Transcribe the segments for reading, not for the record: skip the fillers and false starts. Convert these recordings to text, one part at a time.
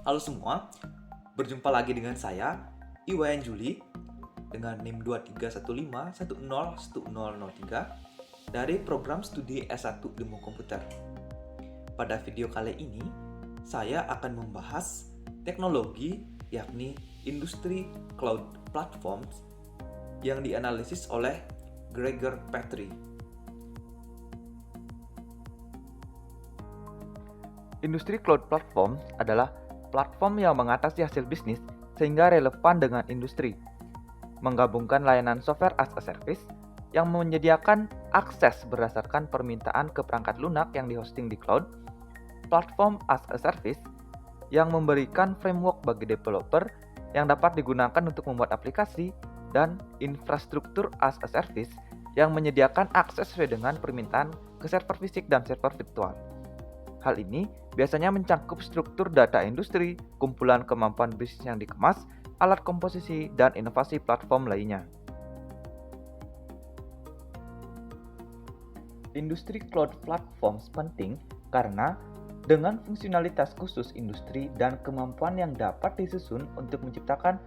Halo semua, berjumpa lagi dengan saya, Iwayan Juli, dengan NIM 2315101003 dari program studi S1 Ilmu Komputer. Pada video kali ini, saya akan membahas teknologi yakni industri cloud platforms yang dianalisis oleh Gregor Petrie. Industri cloud platform adalah platform yang mengatasi hasil bisnis sehingga relevan dengan industri. Menggabungkan layanan software as a service yang menyediakan akses berdasarkan permintaan ke perangkat lunak yang dihosting di cloud, platform as a service yang memberikan framework bagi developer yang dapat digunakan untuk membuat aplikasi, dan infrastruktur as a service yang menyediakan akses sesuai dengan permintaan ke server fisik dan server virtual. Hal ini biasanya mencakup struktur data industri, kumpulan kemampuan bisnis yang dikemas, alat komposisi, dan inovasi platform lainnya. Industri cloud platforms penting karena dengan fungsionalitas khusus industri dan kemampuan yang dapat disusun untuk menciptakan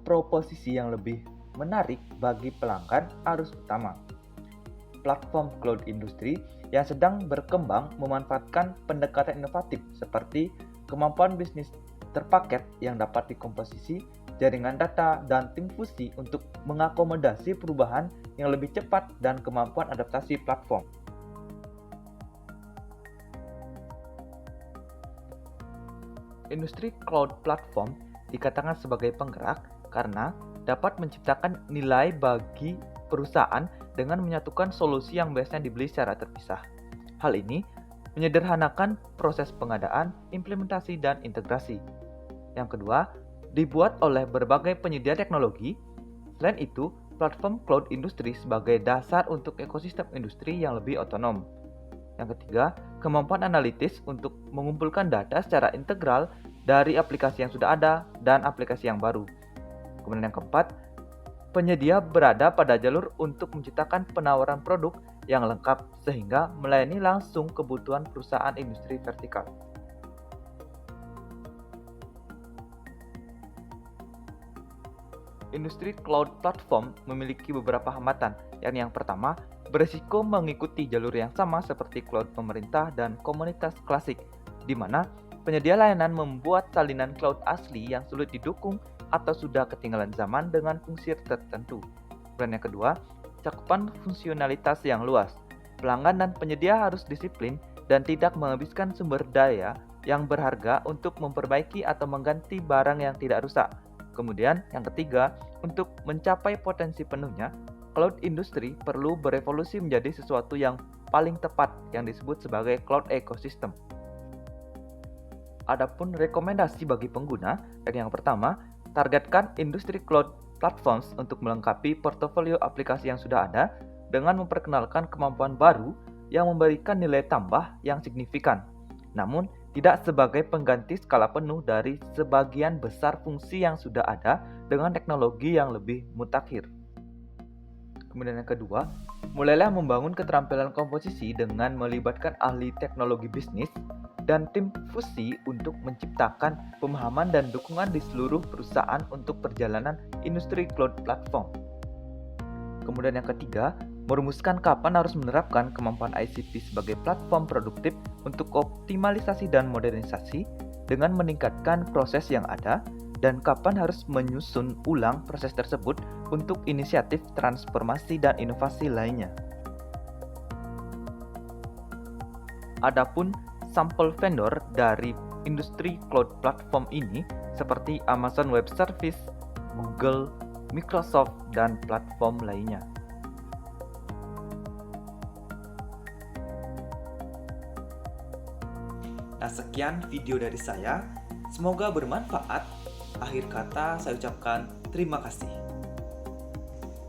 proposisi yang lebih menarik bagi pelanggan arus utama. Platform cloud industri yang sedang berkembang memanfaatkan pendekatan inovatif seperti kemampuan bisnis terpaket yang dapat dikomposisi, jaringan data, dan tim fusi untuk mengakomodasi perubahan yang lebih cepat dan kemampuan adaptasi platform. Industri cloud platform dikatakan sebagai penggerak karena dapat menciptakan nilai bagi perusahaan dengan menyatukan solusi yang biasanya dibeli secara terpisah. Hal ini menyederhanakan proses pengadaan, implementasi, dan integrasi. Yang kedua, dibuat oleh berbagai penyedia teknologi. Selain itu, platform cloud industri sebagai dasar untuk ekosistem industri yang lebih otonom. Yang ketiga, kemampuan analitis untuk mengumpulkan data secara integral dari aplikasi yang sudah ada dan aplikasi yang baru. Kemudian yang keempat, penyedia berada pada jalur untuk menciptakan penawaran produk yang lengkap sehingga melayani langsung kebutuhan perusahaan industri vertikal. Industri cloud platform memiliki beberapa hambatan, yakni yang pertama, berisiko mengikuti jalur yang sama seperti cloud pemerintah dan komunitas klasik, di mana penyedia layanan membuat salinan cloud asli yang sulit didukung atau sudah ketinggalan zaman dengan fungsi tertentu. Dan yang kedua, cakupan fungsionalitas yang luas. Pelanggan dan penyedia harus disiplin dan tidak menghabiskan sumber daya yang berharga untuk memperbaiki atau mengganti barang yang tidak rusak. Kemudian, yang ketiga, untuk mencapai potensi penuhnya, cloud industry perlu berevolusi menjadi sesuatu yang paling tepat yang disebut sebagai cloud ecosystem. Adapun rekomendasi bagi pengguna, yang pertama, targetkan industri cloud platforms untuk melengkapi portofolio aplikasi yang sudah ada dengan memperkenalkan kemampuan baru yang memberikan nilai tambah yang signifikan, namun tidak sebagai pengganti skala penuh dari sebagian besar fungsi yang sudah ada dengan teknologi yang lebih mutakhir. Kemudian yang kedua, mulailah membangun keterampilan komposisi dengan melibatkan ahli teknologi bisnis dan tim fusi untuk menciptakan pemahaman dan dukungan di seluruh perusahaan untuk perjalanan industri cloud platform. Kemudian yang ketiga, merumuskan kapan harus menerapkan kemampuan ICT sebagai platform produktif untuk optimalisasi dan modernisasi dengan meningkatkan proses yang ada, dan kapan harus menyusun ulang proses tersebut untuk inisiatif transformasi dan inovasi lainnya. Adapun sampel vendor dari industri cloud platform ini seperti Amazon Web Service, Google, Microsoft, dan platform lainnya. Nah, sekian video dari saya. Semoga bermanfaat. Akhir kata saya ucapkan terima kasih.